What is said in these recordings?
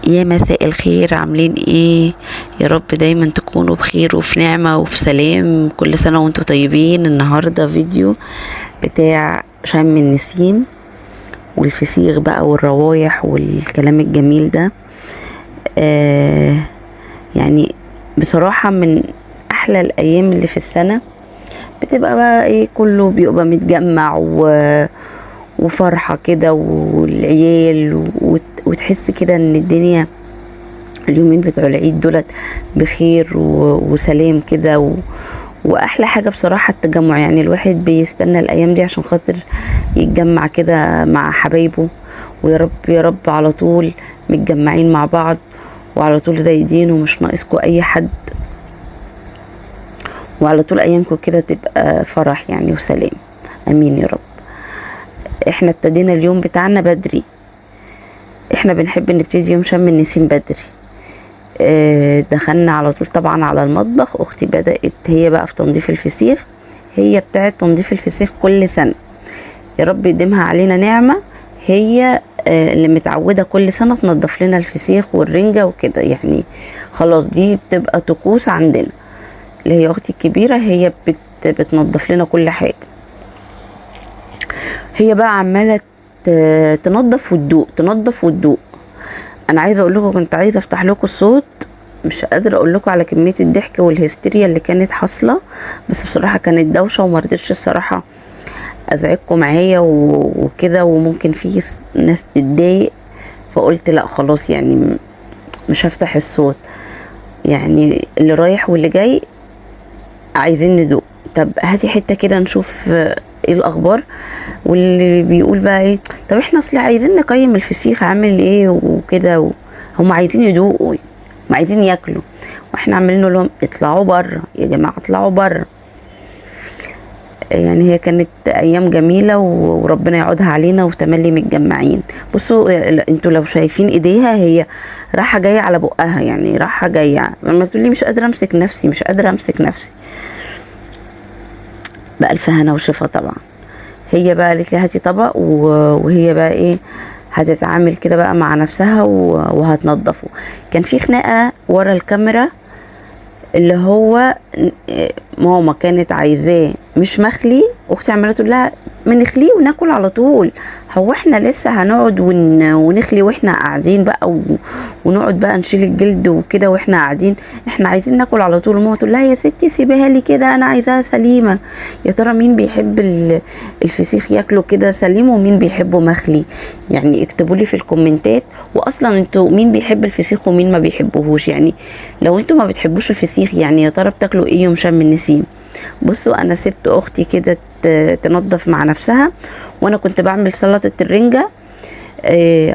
يا مساء الخير، عاملين ايه؟ يا رب دايما تكونوا بخير وفي نعمة وفي سلام. كل سنة وانتم طيبين. النهاردة فيديو بتاع شم النسيم والفسيخ بقى والروايح والكلام الجميل ده. آه يعني بصراحة من احلى الايام اللي في السنة. بتبقى بقى ايه، كله بيبقى متجمع وفرحة كده والعيال وتحس كده ان الدنيا اليومين بتوع العيد دولت بخير وسلام كده واحلى حاجة بصراحة التجمع. يعني الواحد بيستنى الايام دي عشان خاطر يتجمع كده مع حبايبه، ويا رب يا رب على طول متجمعين مع بعض وعلى طول زايدين ومش ناقصكوا اي حد، وعلى طول ايامكم كده تبقى فرح يعني وسلام. امين يا رب. احنا ابتدينا اليوم بتاعنا بدري. احنا بنحب نبتدي يوم شم النسيم بدري. دخلنا على طول طبعا على المطبخ. اختي بدأت هي بقى في تنظيف الفسيخ. هي بتاعت تنظيف الفسيخ كل سنة، يا رب يديمها علينا نعمة. هي اللي متعودة كل سنة تنظف لنا الفسيخ والرنجة وكده، يعني خلاص دي بتبقى طقوس عندنا. اللي هي اختي الكبيرة هي بتنظف لنا كل حاجة. هي بقى عمالة تنظف وتدوق. انا عايزه اقول لكم، كنت عايزه افتح لكم الصوت، مش قادره اقول لكم على كميه الضحك والهستيريا اللي كانت حاصله، بس بصراحه كانت دوشه وما رضيتش الصراحه ازعجكم معايا وكده، وممكن في ناس تتضايق، فقلت لا خلاص يعني مش هفتح الصوت. يعني اللي رايح واللي جاي عايزين ندوق. طب هاتي حته كده نشوف ايه الاخبار. واللي بيقول بقى ايه، طب احنا اصل عايزين نقيم الفسيخ عامل ايه وكده، هم عايزين يدوقوا، هم عايزين ياكلوا، واحنا عمالين نقول لهم اطلعوا بره يا جماعه، اطلعوا بره. يعني هي كانت ايام جميله وربنا يعودها علينا وتملي متجمعين. بصوا انتوا لو شايفين ايديها، هي راحه جايه على بقها، يعني راحه جايه. لما تقولي مش قادره امسك نفسي بألف هنا وشفا طبعا. هي بقى قالت لي هاتي طبق، وهي بقى ايه هتتعامل كده بقى مع نفسها وهتنضفه. كان في خناقه ورا الكاميرا، اللي هو ماما كانت عايزاه مش مخلي، اختي عماله تقول لها ما نخليه وناكل على طول. هو احنا لسه هنقعد ونخلي واحنا قاعدين بقى ونقعد بقى نشيل الجلد وكده واحنا قاعدين؟ احنا عايزين ناكل على طول. وماما تقول لها يا ستي سيبيها لي كده، انا عايزاها سليمه. يا ترى مين بيحب الفسيخ ياكله كده سليم ومين بيحبه مخلي؟ يعني اكتبوا لي في الكومنتات. واصلا انتوا مين بيحب الفسيخ ومين ما بيحبهوش؟ يعني لو انتوا ما بتحبوش الفسيخ، يعني يا ترى بتاكلوا ايه يوم شم النسيم؟ بصوا انا سبت اختي كده تنظف مع نفسها، وانا كنت بعمل سلطه الرنجه.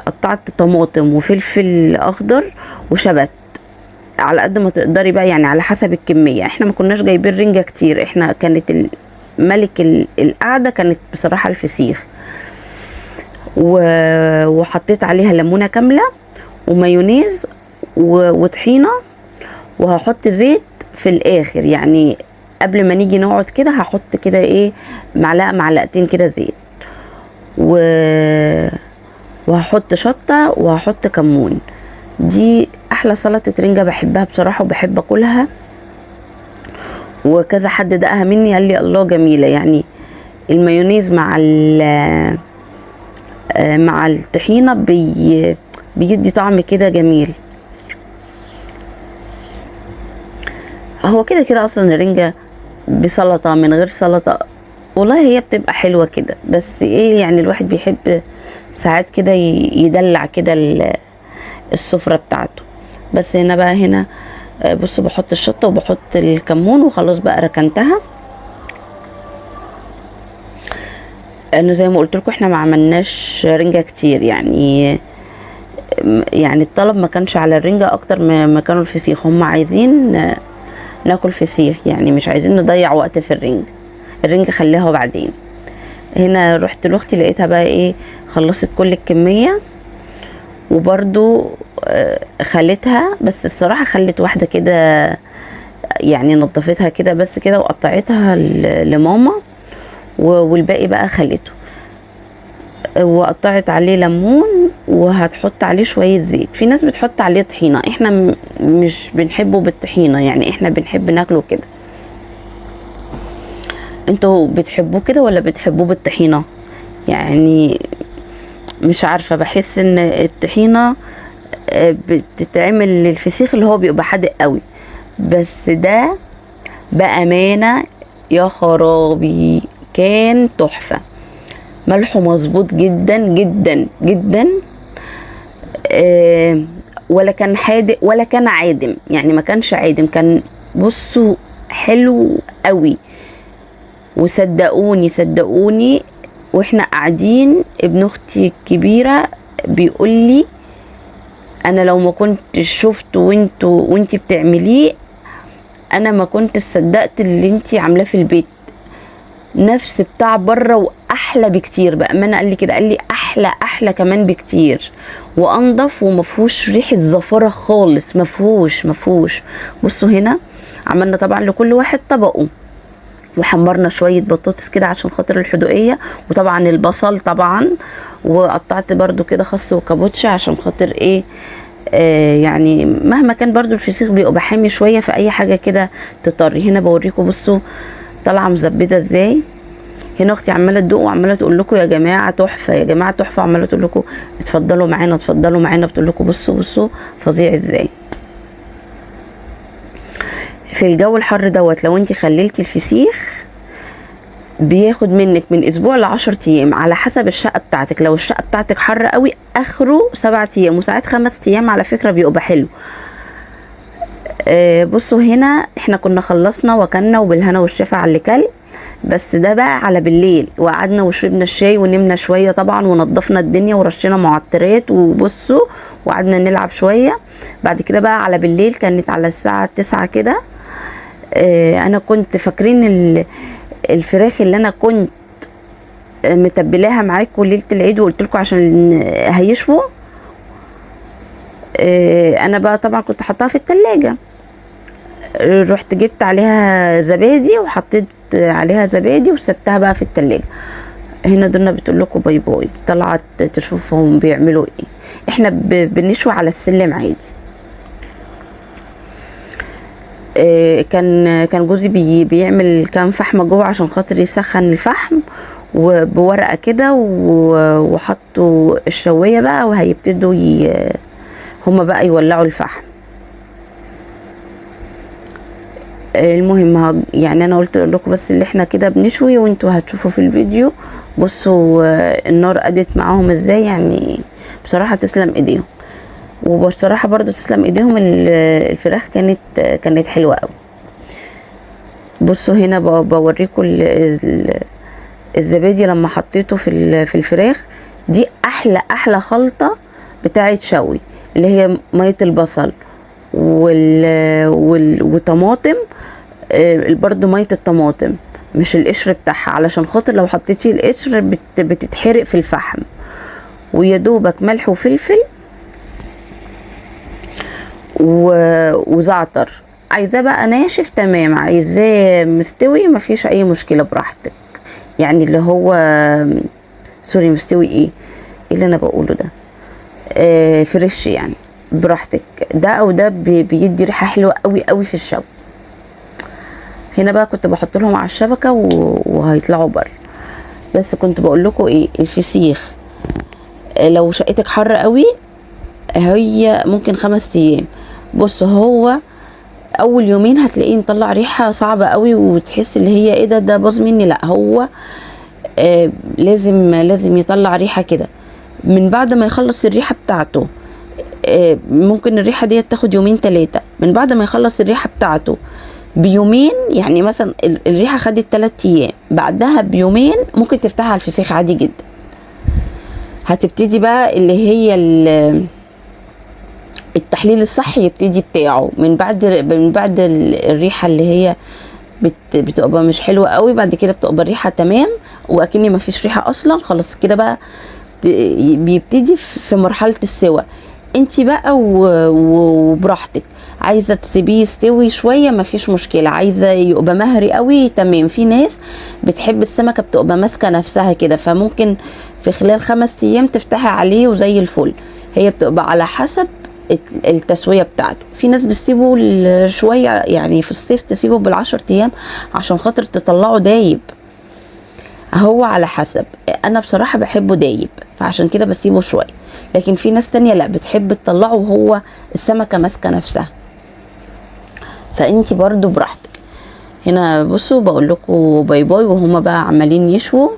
قطعت طماطم وفلفل اخضر وشبت على قد ما تقدري بقى، يعني على حسب الكميه. احنا ما كناش جايبين رنجه كتير، احنا كانت ملك القعده كانت بصراحه الفسيخ. وحطيت عليها ليمونه كامله ومايونيز وطحينه، وهحط زيت في الاخر. يعني قبل ما نيجي نقعد كده هحط كده ايه معلقتين كده زيت، وهحط شطه وهحط كمون. دي احلى سلطه رنجه بحبها بصراحه وبحب اكلها، وكذا حد دقها مني قال لي الله جميله. يعني المايونيز مع الطحينه بيدي طعم كده جميل. هو كده كده اصلا الرنجة بسلطة من غير سلطة والله هي بتبقى حلوة كده، بس ايه يعني الواحد بيحب ساعات كده يدلع كده السفرة بتاعته. بس هنا بقى بصوا بحط الشطة وبحط الكمون وخلاص بقى ركنتها. انه زي ما قلت لكم احنا ما عملناش رنجة كتير، يعني الطلب ما كانش على الرنجة اكتر ما كانوا الفسيخ. هم عايزين ناكل فسيخ، يعني مش عايزين نضيع وقت في الرنجة خليها بعدين. هنا رحت لاختي لقيتها بقى ايه خلصت كل الكمية، وبرضو خلتها، بس الصراحة خلت واحدة كده يعني نظفتها كده بس كده وقطعتها لماما، والباقي بقى خلته. وقطعت عليه ليمون، وهتحط عليه شوية زيت. في ناس بتحط عليه طحينة، احنا مش بنحبه بالطحينة، يعني احنا بنحب ناكله كده. انتوا بتحبوه كده ولا بتحبوه بالطحينة؟ يعني مش عارفة، بحس ان الطحينة بتتعمل للفسيخ اللي هو بيبقى حادق قوي، بس ده بأمانة يا خرابي كان تحفة. ملحه مظبوط جدا جدا جدا، ولا كان حادق ولا كان عادم، يعني ما كانش عادم، كان بصوا حلو قوي. وصدقوني صدقوني، واحنا قاعدين ابن اختي الكبيرة بيقول لي انا لو ما كنتش شفته وانتي بتعمليه انا ما كنت صدقت اللي انتي عاملاه في البيت، نفس بتاع بره واحلى بكتير. بامانه قال لي كده، قال لي احلى كمان بكتير وانضف، ومفهوش ريحه زفاره خالص، مفهوش. بصوا هنا عملنا طبعا لكل واحد طبقه، وحمرنا شويه بطاطس كده عشان خاطر الحدوقيه، وطبعا البصل طبعا، وقطعت برده كده خس وكابوتشا عشان خاطر ايه، يعني مهما كان برضو الفسيخ بيبقى حامي شويه، في اي حاجه كده تطري. هنا بوريكم بصوا طالعه مزبده ازاي. هنا اختي عماله تدوق وعماله تقول لكم يا جماعه تحفه يا جماعه تحفه، وعماله تقول لكم اتفضلوا معانا اتفضلوا معانا، بتقول لكم بصوا فظيع ازاي. في الجو الحر دوت لو انت خللتي الفسيخ بياخد منك من اسبوع ل10 ايام على حسب الشقه بتاعتك. لو الشقه بتاعتك حر قوي اخره 7 ايام، وساعات 5 ايام على فكره بيبقى حلو. بصوا هنا احنا كنا خلصنا وكلنا وبالهنا والشفا على اللي كل، بس ده بقى على بالليل، وقعدنا وشربنا الشاي ونمنا شويه طبعا، ونضفنا الدنيا ورشينا معطرات وبصوا وقعدنا نلعب شويه. بعد كده بقى على بالليل كانت على الساعه 9 كده. انا كنت فاكرين الفراخ اللي انا كنت متبلاها معاكم ليله العيد وقلت لكم عشان هيشووا، انا بقى طبعا كنت حطاها في التلاجة، رحت جبت عليها زبادي وحطيت عليها زبادي وسبتها بقى في التلاجة. هنا دولنا بتقول لكم باي باي، طلعت تشوفهم بيعملوا ايه. احنا بنشوي على السلم عادي. كان جوزي بيعمل كام فحمه جوه عشان خاطر يسخن الفحم، وبورقه كده وحطوا الشوايه بقى، وهيبتدوا هما بقى يولعوا الفحم. المهم يعني انا قلت اقول لكم بس اللي احنا كده بنشوي، وانتوا هتشوفوا في الفيديو. بصوا النار قدت معاهم ازاي، يعني بصراحه تسلم ايديهم، وبصراحه برضو تسلم ايديهم، الفراخ كانت حلوه قوي. بصوا هنا بوريكم الزبادي لما حطيته في الفراخ دي احلى خلطه بتاعه شوي، اللي هي ميه البصل وطماطم، برضو ميه الطماطم مش القشر بتاعها، علشان خاطر لو حطيتي القشر بتتحرق في الفحم. ويا دوبك ملح وفلفل وزعتر. عايزاه بقى ناشف تمام، عايزاه مستوي مفيش اي مشكله براحتك، يعني اللي هو سوري مستوي ايه اللي انا بقوله ده، فريش يعني براحتك، ده او ده بيدي ريحه حلوه قوي قوي في الشوي. هنا بقى كنت بحط لهم على الشبكه وهيطلعوا بره. بس كنت بقول لكم ايه، الفسيخ لو شقتك حر قوي هي ممكن 5 ايام. بص هو اول يومين هتلاقيه مطلع ريحه صعبه قوي، وتحس اللي هي ايه ده باظ مني، لا هو لازم يطلع ريحه كده. من بعد ما يخلص الريحه بتاعته، ممكن الريحه دي تاخد 2-3. من بعد ما يخلص الريحه بتاعته بيومين، يعني مثلا الريحه خدت 3 ايام، بعدها بيومين ممكن تفتحها على الفسيخ عادي جدا. هتبتدي بقى اللي هي التحليل الصحي يبتدي بتاعه من بعد الريحه اللي هي بتبقى مش حلوه قوي، بعد كده بتبقى الريحه تمام واكني ما فيش ريحه اصلا، خلاص كده بقى بيبتدي في مرحله السوى. انتي بقى وبراحتك، عايزه تسيبيه يستوي شويه مفيش مشكله، عايزه يبقى مهري قوي تمام. في ناس بتحب السمكه بتبقى ماسكه نفسها كده، فممكن في خلال 5 ايام تفتحي عليه وزي الفل. هي بتبقى على حسب التسويه بتاعته. في ناس بتسيبه شويه، يعني في الصيف تسيبه بالعشر ايام عشان خاطر تطلعه دايب. هو على حسب، انا بصراحه بحبه دايب فعشان كده بسيبه شويه، لكن في ناس تانية لا بتحب تطلعه وهو السمكه ماسكه نفسها، فانتي برضو براحتك. هنا بصوا بقول لكم باي باي وهما بقى عمالين يشووا.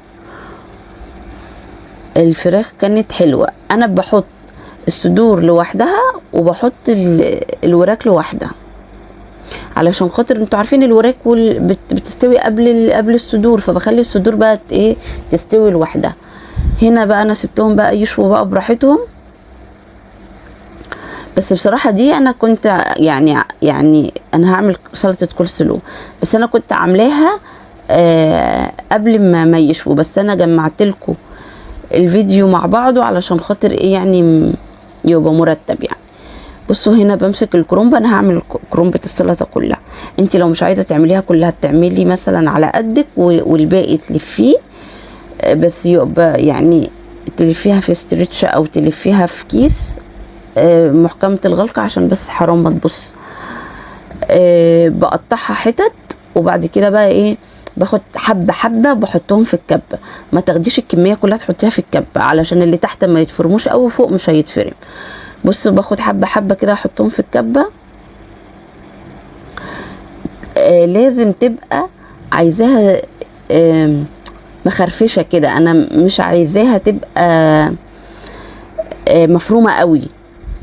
الفراخ كانت حلوه. انا بحط الصدور لوحدها وبحط الوراك لوحدها، علشان خاطر انتوا عارفين الوراك بتستوي قبل الصدور، فبخلي الصدور بقى ايه تستوي لوحدها. هنا بقى انا سبتهم بقى يشووا بقى براحتهم. بس بصراحه دي انا كنت يعني انا هعمل سلطه كول سلو، بس انا كنت عاملاها قبل ما يشووا، بس انا جمعت لكم الفيديو مع بعضه علشان خاطر ايه يعني يبقى مرتب يعني. بصوا هنا بمسك الكرومبه، انا هعمل كرومبه السلطه كلها. انت لو مش عايزه تعمليها كلها بتعملي مثلا على قدك والباقي تلفيه، بس يبقى يعني تلفيها في استرتش او تلفيها في كيس محكمة الغلقة عشان بس حرام ما تبص. بقطعها حتت، وبعد كده بقى ايه باخد حبة حبة بحطهم في الكبة. ما تاخديش الكمية كلها تحطيها في الكبة علشان اللي تحت ما يتفرموش قوي فوق مش هيتفرم. بصوا باخد حبة حبة كده احطهم في الكبة. لازم تبقى عايزاها مخرفشة كده، انا مش عايزاها تبقى مفرومة قوي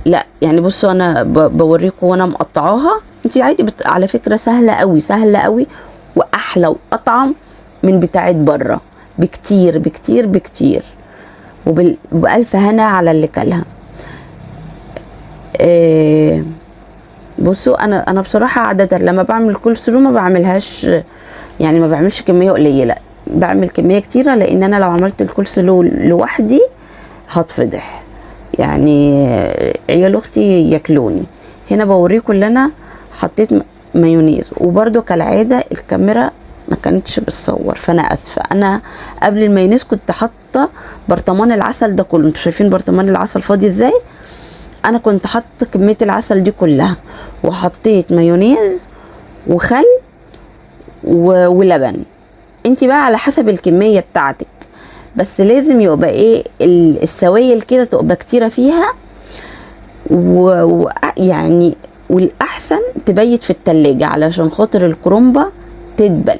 لا. يعني بصوا انا بوريكم وانا مقطعاها. انت عادي على فكرة سهلة قوي سهلة قوي، واحلى واطعم من بتاعت بره بكتير بكتير بكتير، وبألف هنا على اللي كلها. بصوا انا بصراحة عادة لما بعمل كول سلو ما بعملهاش، يعني ما بعملش كمية قليلة، بعمل كمية كتيرة، لان انا لو عملت الكول سلو لوحدي هتفضح يعني عيال اختي ياكلوني. هنا بوريكم اللي انا حطيت مايونيز، وبرده كالعاده الكاميرا ما كانتش بتصور فانا اسفه. انا قبل المايونيز كنت حاطه برطمان العسل ده كله، انتوا شايفين برطمان العسل فاضي ازاي؟ انا كنت حاطه كميه العسل دي كلها، وحطيت مايونيز وخل ولبن. انت بقى على حسب الكميه بتاعتك، بس لازم يبقى ايه السوائل كده تبقى كتيره فيها، ويعني والاحسن تبيت في التلاجة علشان خاطر الكرومبه تدبل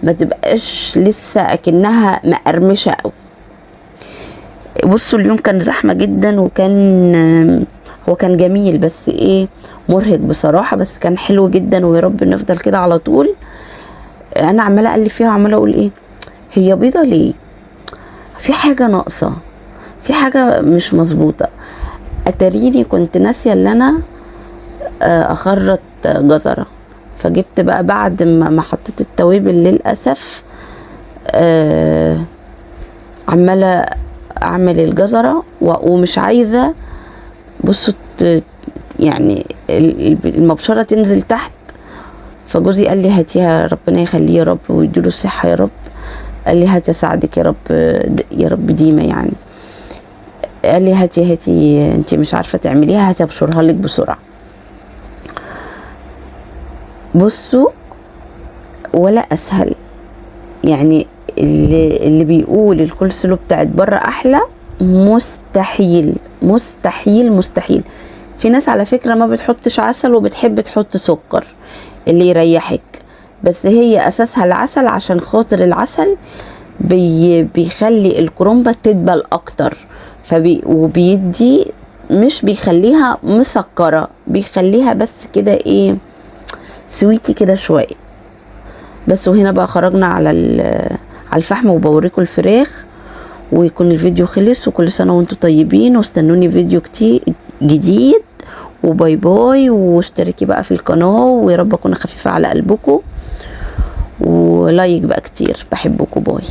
ما تبقاش لسه اكنها مقرمشه قوي. بصوا اليوم كان زحمه جدا، وكان هو كان جميل بس ايه مرهق بصراحه، بس كان حلو جدا، ويا رب نفضل كده على طول. انا عماله اقلب فيها وعماله اقول ايه هي بيضه ليه، في حاجه ناقصه، في حاجه مش مظبوطه. اتاريني كنت ناسيه اللي انا اخرط جزره، فجبت بقى بعد ما حطيت التوابل للاسف عماله اعمل الجزره ومش عايزه بصوا يعني المبشره تنزل تحت. فجوزي قال لي هاتيها ربنا يخليه يا رب ويديله الصحه يا رب، قال لي هاتي اساعدك يا رب يا رب ديما يعني. قال لي هاتي انت مش عارفه تعمليها هاتي ابشرها لك بسرعه. بصوا ولا اسهل يعني اللي بيقول الكول سلو بتاعت بره احلى مستحيل مستحيل مستحيل. في ناس على فكره ما بتحطش عسل وبتحب تحط سكر اللي يريحك، بس هي اساسها العسل عشان خاطر العسل بيخلي الكرومبه تدبل اكتر، وبيدي مش بيخليها مسكره، بيخليها بس كده ايه سويتي كده شويه بس. وهنا بقى خرجنا على الفحم وبوريكم الفراخ، ويكون الفيديو خلص. وكل سنه وانتم طيبين، واستنوني فيديو كتير جديد، وباي باي. واشتركي بقى في القناه، ويا رب اكون خفيفه على قلبكم، ولايك بقى كتير. بحبكم، باي.